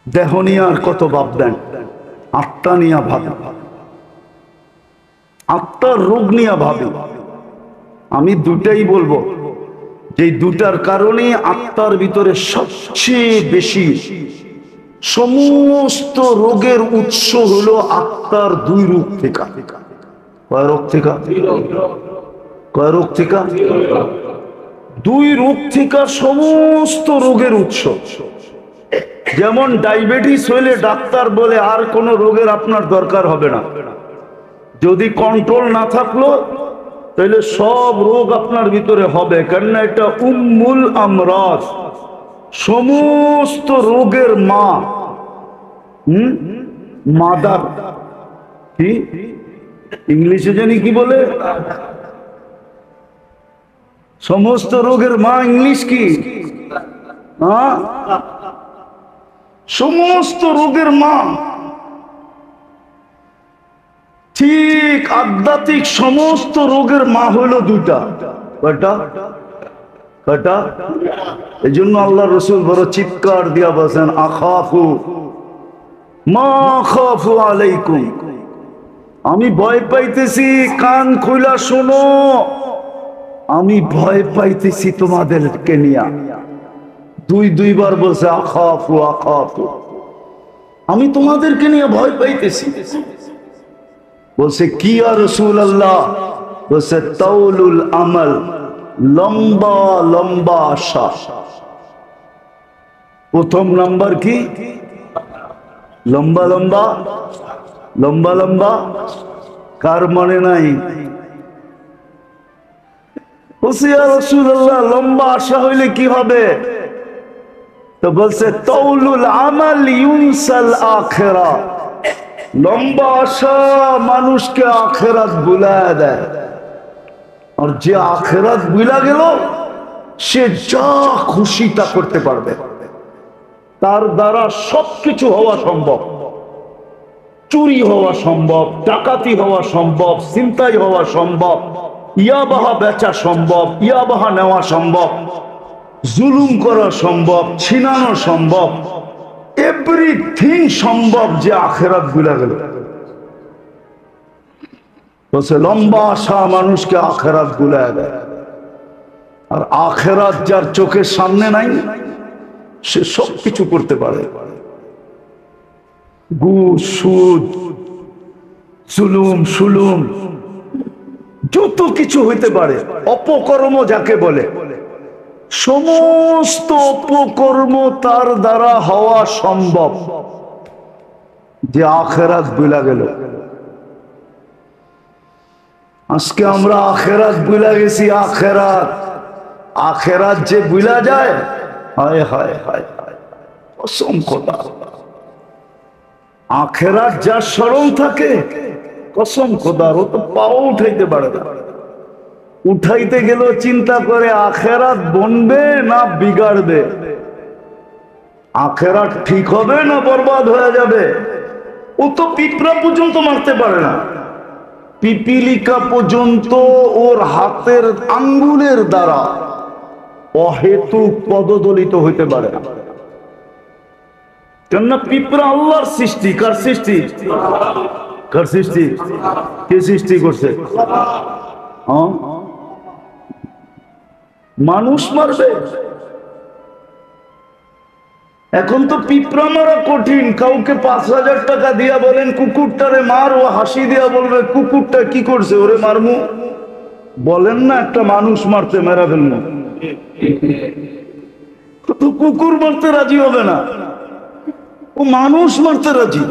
দেহ নিয়ে আর কত ভাববেন, আত্মা নিয়ে ভাবি, আত্মার রোগ নিয়ে ভাবি। আমি দুটাই বলবো, যে দুটার কারণে আত্মার ভিতরে সবচেয়ে বেশি সমস্ত রোগের উৎস হলো আত্মার দুই রূপ থেকে। কয় রোগ থেকে? কয় রোগ থেকে? দুই রূপ থেকে সমস্ত রোগের উৎস। যেমন ডায়াবেটিস হইলে ডাক্তার বলে আর কোন রোগের আপনার দরকার হবে না, যদি কন্ট্রোল না থাকলো তাহলে সব রোগ আপনার ভিতরে হবে, কেননা এটা উম্মুল আমরাজ, সমস্ত রোগের মা। মাদার কি ইংলিশে জানি কি বলে, সমস্ত রোগের মা ইংলিশ কি? সমস্ত রোগের মা। ঠিক আধ্যাত্মিক সমস্ত রোগের মা হলো দুইটা। কয়টা? কয়টা? এই জন্য আল্লাহ রসুল বড় চিৎকার দিয়া বলছেন, আখাফু মা খাফু আলাইকুম, আমি ভয় পাইতেছি, কান খুলা শোনো, আমি ভয় পাইতেছি তোমাদেরকে নিয়া। দুইবার বলছে আখাফু আখাফু, আমি তোমাদেরকে নিয়ে ভয় পাইতেছি। বলছে কি ইয়া রাসূলুল্লাহ? বলছে তাউলুল আমাল, লম্বা লম্বা আশা। প্রথম নাম্বার কি? লম্বা লম্বা, লম্বা লম্বা। কার মনে নাই? বলছে ইয়া রাসূলুল্লাহ লম্বা আশা হইলে কি হবে? তো বলছে তাউলুল আমাল ইউনসাল আখিরা, লম্বা আশা মানুষকে আখেরাত ভুলায় দেয়। আর যে আখেরাত ভুলা গেল সে যা খুশি তা করতে পারবে, তার দ্বারা সবকিছু হওয়া সম্ভব। চুরি হওয়া সম্ভব, ডাকাতি হওয়া সম্ভব, ছিনতাই হওয়া সম্ভব, ইয়াবাহা বেচা সম্ভব, ইয়াবাহা নেওয়া সম্ভব, জুলুম করা সম্ভব, ছিনানো সম্ভব, এভরিথিং সম্ভব যে আখেরাত ভুলা গেল। বলছে লম্বা আশা মানুষকে আখেরাত ভুলায় দেয়। আর আখেরাত যার চোখের সামনে নাই সে সব কিছু করতে পারে। ঘুষ, সুদ, জুলুম, সুলুম, যত কিছু হইতে পারে, অপকর্ম যাকে বলে, সমস্ত অপকর্ম তার দ্বারা হওয়া সম্ভব যে আখেরাত ভুলা গেল। আজকে আমরা আখেরাত ভুলা গেছি। আখেরাত, আখেরাত যে ভুলা যায়, হায় হায় হায় হায়, কসম খোদা, আখেরাত যার স্মরণ থাকে, কসম খোদার, ও তো পাও উঠাইতে পারে না। উঠাইতে গেলেও চিন্তা করে আখেরাত বনবে না বিগাড়বে, আখেরাত ঠিক হবে না বরবাদ হয়ে যাবে। ও তো পিঁপড়া পর্যন্ত মারতে পারে না, পিপিলিকা পর্যন্ত ওর হাতের আঙ্গুলের দ্বারা অহেতুক পদদলিত হইতে পারে না। কেননা পিঁপড়া আল্লাহর সৃষ্টি। কার সৃষ্টি? কার সৃষ্টি? কে সৃষ্টি করছে? মানুষ মারবে? এখন তো পিঁপড়া মারা কঠিন। কাউকে ৫,০০০ টাকা দিয়া বলেন কুকুরটারে মার, ও হাসি দিয়া বলবে কুকুরটা কি করছে, ওরে মারমু। বলেন না একটা মানুষ মারতে, মেরা ফেলবো। তো কুকুর মারতে রাজি হবে না, ও মানুষ মারতে রাজি।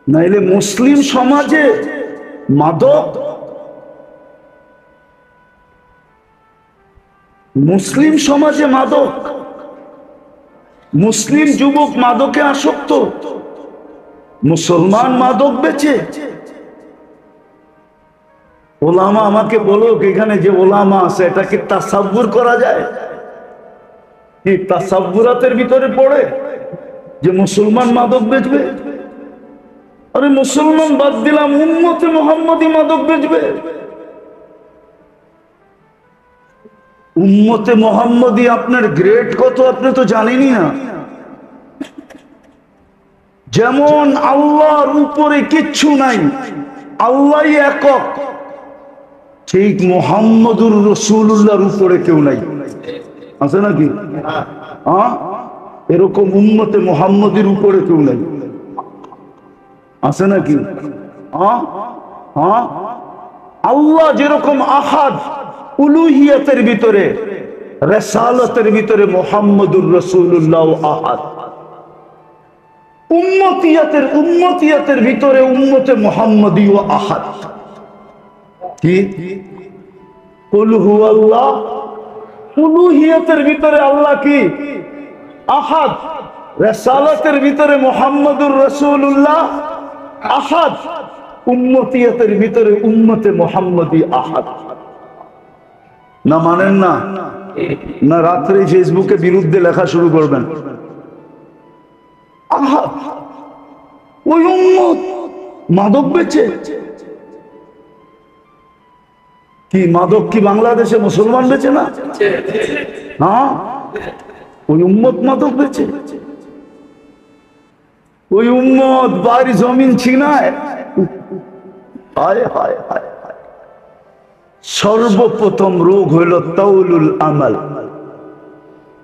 নাইলে মুসলিম সমাজে মাদক, মুসলিম সমাজে মাদক, মুসলিম যুবক মাদকে আসক্ত, মুসলমান মাদক বেচে। ওলামা আমাকে বলো, এখানে যে ওলামা আছে এটা কি তাসাব্বুর করা যায়? কি তাসাব্বুরাতের ভিতরে পড়ে যে মুসলমান মাদক বেচবে? আরে মুসলমান বাদ দিলাম, উম্মতে মুহাম্মাদি মাদক বেচবে। উম্মতে মুহাম্মাদি আপনার গ্রেড কত আপনি তো জানেনই না। যেমন আল্লাহর উপরে কিচ্ছু নাই, আল্লাহই একক, ঠিক মুহাম্মদুর রাসূলুল্লাহর উপরে কেউ নাই। আছে নাকি? এরকম উম্মতে মুহাম্মদের উপরে কেউ নাই। আছে নাকি? আল্লাহ যেরকম আহাদ উলুহিয়াতের ভিতরে, রিসালাতের ভিতরে মুহাম্মদুর রাসূলুল্লাহ আহাদ। উম্মতিয়াতের ভিতরে উম্মতে মুহাম্মদী ও আহাদ। কি? কুল হুয়াল্লাহ। উলুহিয়াতের ভিতরে আল্লাহ কি? আহাদ। রিসালাতের ভিতরে মুহাম্মদুর রাসূলুল্লাহ আহাদ। উম্মতিয়াতের ভিতরে উম্মতে মুহাম্মদী আহাদ। না মানেন না? না রাত্রে ফেসবুকে বিরুদ্ধে লেখা শুরু করবেন? আহাদ। ওই উম্মত মাদক বেচে কি? মাদক কি বাংলাদেশে মুসলমান বেচে না? হ্যাঁ, ওই উম্মত মাদক বেচে। ওই উম্মত বাড়ি জমিন ছিনায়। হায় হায় হায়। সর্বপ্রথম রোগ হইল তাউলুল আমাল,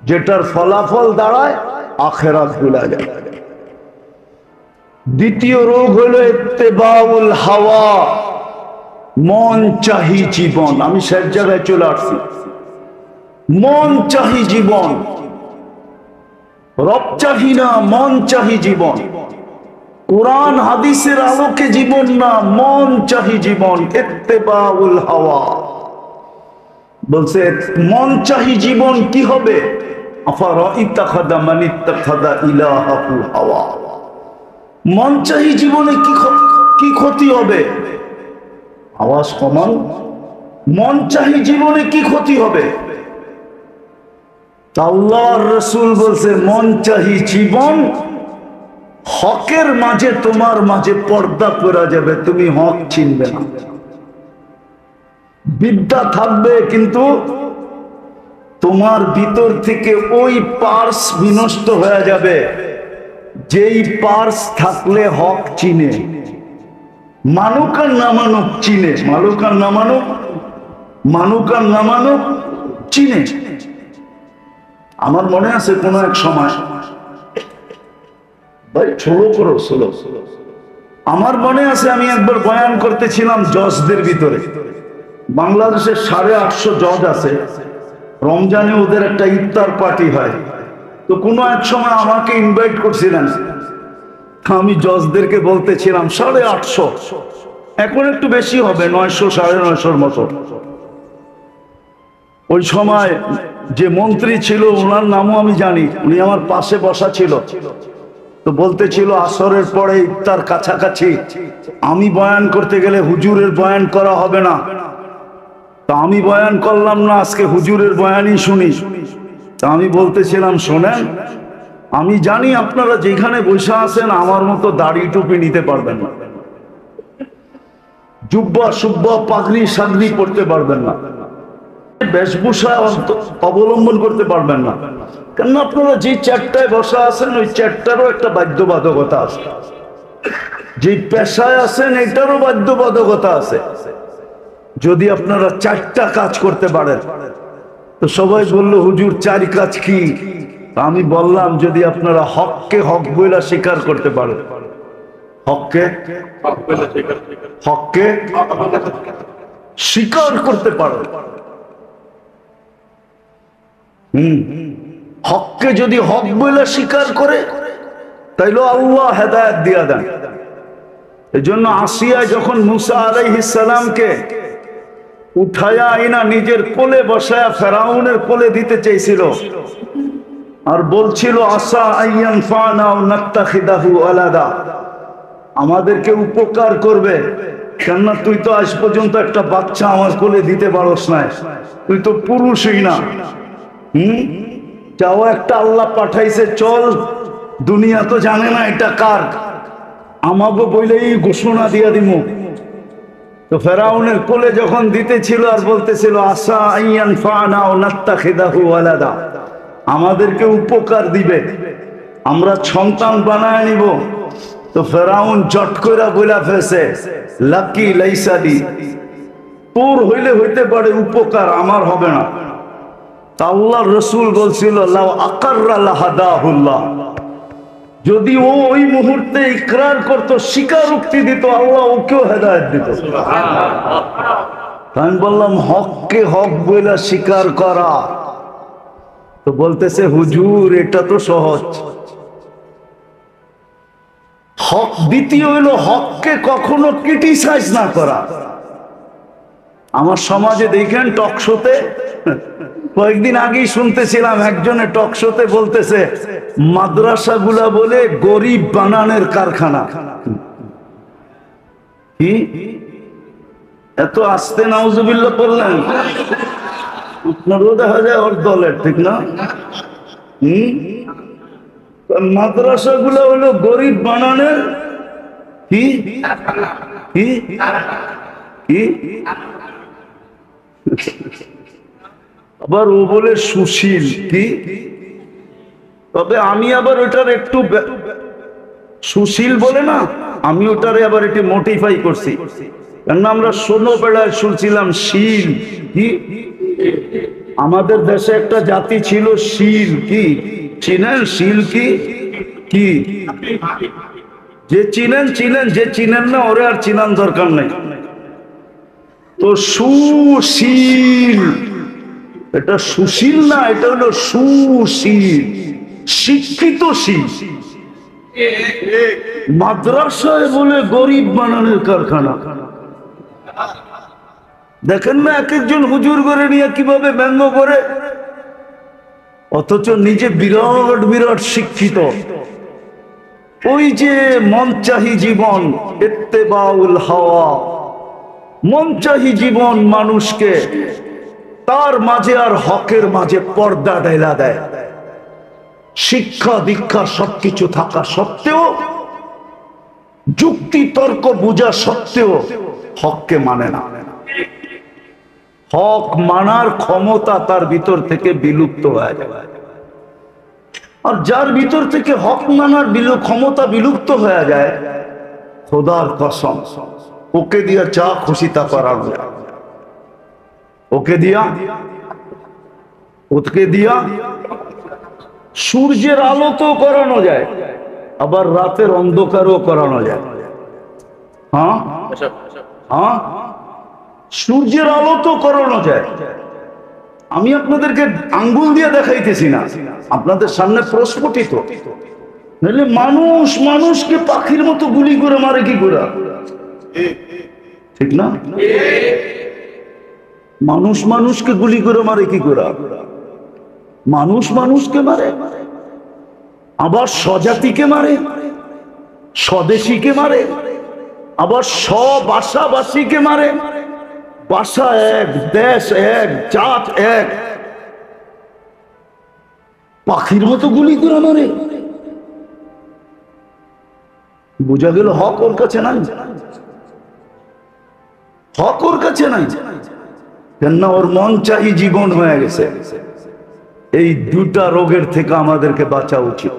যেটার ফলাফল দাঁড়ায় আখিরাত ভুলা যায়। দ্বিতীয় রোগ হইল ইত্তেবাউল হাওয়া, মন চাহি জীবন। আমি সব জায়গায় চলে আসছি। মন চাহি জীবন, রব চাহি না, মন চাহি জীবন। কোরআন হাদিসের আলোকে জীবন না, মন চাহি জীবন। ইত্তেবাউল হাওয়া বলছে মন চাহি জীবন কি হবে? আফারাইতাখাদা মান ইত্তাখাদা ইলাহাহু হাওয়া। মন চাহি জীবনে কি ক্ষতি হবে? আওয়াজ কমান। মন চাহি জীবনে কি ক্ষতি হবে? আল্লাহর রাসূল বলছে মন চাহি জীবন, হকের মাঝে তোমার মাঝে পর্দা করা যাবে, তুমি হক চিনবে না। বিদ্যা থাকবে কিন্তু তোমার ভিতর থেকে ওই পার্স বিনষ্ট হয়ে যাবে, যেই পার্স থাকলে হক চিনে। মানুক আর না মানুক চিনে, মানুক আর না মানুক, মানুক আর না মানুক চিনে। আমার মনে আছে কোন এক সময়, ভাই ছোলো করো ছোলো, আমার মনে আছে আমি একবার বয়ান করতেছিলাম জজদের ভিতরে। বাংলাদেশের 850 জজ আছে, রমজানে ওদের একটা ইফতার পার্টি হয়। তো কোনো এক সময় আমাকে ইনভাইট করছিলেন, আমি জজদেরকে বলতেছিলাম 850, এখন একটু বেশি হবে, 900 950 মতো। ওই সময় যে মন্ত্রী ছিল ওনার নামও আমি জানি, উনি আমার পাশে বসা ছিল। তো বলতেছিল আসরের পরে ইফতার কাছাকাছি আমি বয়ান করতে গেলে হুজুরের বয়ান করা হবে না। তা আমি বয়ান করলাম না, আজকে হুজুরের বয়ানই শুনি। তা আমি বলতেছিলাম শোনেন, আমি জানি আপনারা যেখানে বসে আছেন আমার মতো দাড়ি টুপি নিতে পারবেন না, জুব্বা সুব্বা পাগড়ি সাগড়ি পড়তে পারবেন না, বেশভূষা অবলম্বন করতে পারবেন না। কেন আপনারা যে চারটায় বসা আছেন ওই চারটারও একটা বাধ্যবাধকতা আছে, যে পেশায় আছেন এটারও বাধ্যবাধকতা আছে। যদি আপনারা 4টা কাজ করতে পারেন, তো সবাই বলল হুজুর 4 কাজ কি? আমি বললাম যদি আপনারা হককে হক বইলা স্বীকার করতে পারেন, হককে হককে স্বীকার করতে পারেন, হককে যদি হক বইলা স্বীকার করে তাইলে আল্লাহ হেদায়েত দিয়া দেন। এজন্য আসিয়া যখন মুসা আলাইহিস সালামকে উঠায়া আইনা নিজের কোলে বসায়া ফেরাউনের কোলে দিতে চেয়েছিল, আর বলছিল আসা আইয়ান ফানা ও নাত্তাখিদাহু আলাদা, আমাদেরকে উপকার করবে। কেননা তুই তো আজ পর্যন্ত একটা বাচ্চা আমার কোলে দিতে পারস না, তুই তো পুরুষই না। যাও একটা আল্লাহ পাঠাইছে, চল, দুনিয়া তো জানে না এটা কার, আমাকে বইলেই ঘোষণা দিয়া দিমু। তো ফেরাউনের কোলে যখন দিতেছিল আর বলতেছিল আসা আইয়ান ফানা ও নাত্তাখিদাহু আলাদা, আমাদেরকে উপকার দিবে। আমরা সন্তান বানায় নিব। তো ফেরাউন চট করে বইলা ফেলছে, লাকি লাইসাদি, তোর হইলে হইতে পারে উপকার, আমার হবে না। তা আল্লাহর রাসূল বলছিল, লাউ আকাররা লাহাদাহুল্লাহ, যদি ও ওই মুহূর্তে ইকরার করতো, স্বীকারোক্তি দিত, আল্লাহ ওকেও হেদায়েত দিত। আমি বললাম হককে হক বইলা স্বীকার করা, তো বলতেছে হুজুর এটা তো সহজ। হক, দ্বিতীয় হইলো হককে কখনো ক্রিটিসাইজ না করা। আমার সমাজে দেখেন টকশোতে, কয়েকদিন আগেই শুনতেছিলাম একজনে টকশোতে বলতেছে মাদ্রাসাগুলা বলে গরিব বানানের কারখানা। কি এত আস্তে নাউজুবিল্লাহ করলেন? আপনারও দেখা যায় ওর দলের, ঠিক না? মাদ্রাসাগুলা হলো গরিব বানানের কি কি কি, আবার ও বলে সুশীল কি। তবে আমি আবার ওটার একটু সুশীল বলে না, আমি ওটারে আবার একটু মোটিফাই করছি, কেন আমরা ছোটবেলায় শুনছিলাম শীল কি। আমাদের দেশে একটা জাতি ছিল শীল কি, চিনেন? শীল কি কি? যে চিনেন চিনেন, যে চিনেন না ওরে আর চিনান দরকার নাই। তো সুশীল, এটা সুশীল না, এটা হলো সুশীল, শিক্ষিত শীল। মাদ্রাসায় বলে গরিব বানানোর কারখানা। দেখেন না এক একজন হুজুর করে নিয়ে কিভাবে ব্যঙ্গ করে, অথচ নিজে বিরাট বিরাট শিক্ষিত। ওই যে মনচাহি জীবন, ইত্তেবাউল হাওয়া, মনচাহি জীবন মানুষকে তার মাঝে আর হকের মাঝে পর্দা ঢেলা দেয়। শিক্ষা দীক্ষা সবকিছু থাকা সত্ত্বেও, যুক্তি তর্ক বোঝা সত্ত্বেও হককে মানে না। হক মানার ক্ষমতা তার ভিতর থেকে বিলুপ্ত হয়ে যায়। আর যার ভিতর থেকে হক মানার ক্ষমতা বিলুপ্ত হয়ে যায়, খোদার কসম ওকে দিয়া যা খুশি তা করানো যায়। ওকে দিয়া সূর্যের আলো তো করানো যায়, আবার রাতের অন্ধকারও করানো যায়। হ্যাঁ হ্যাঁ, সূর্যের আলো তো করানো যায়। আমি আপনাদেরকে আঙ্গুল দিয়ে দেখাইতেছি না, আপনাদের সামনে প্রস্ফুটিত। নইলে মানুষ মানুষকে পাখির মতো গুলি করে মারে কি করে, ঠিক না? মানুষ মানুষকে গুলি করে মারে কি করে? মানুষ মানুষকে মারে, আবার স্বজাতিকে মারে, স্বদেশীকে মারে, আবার স্বভাষাভাষীকে মারে। ভাষা এক, দেশ এক, জাত এক, পাখির মতো গুলি করে মারে। বোঝা গেল হক ওর কাছে নাই, হক ওর কাছে নাই। কেননা ওর মন চাই জীবন হয়ে গেছে। এই দুটা রোগের থেকে আমাদেরকে বাঁচা উচিত।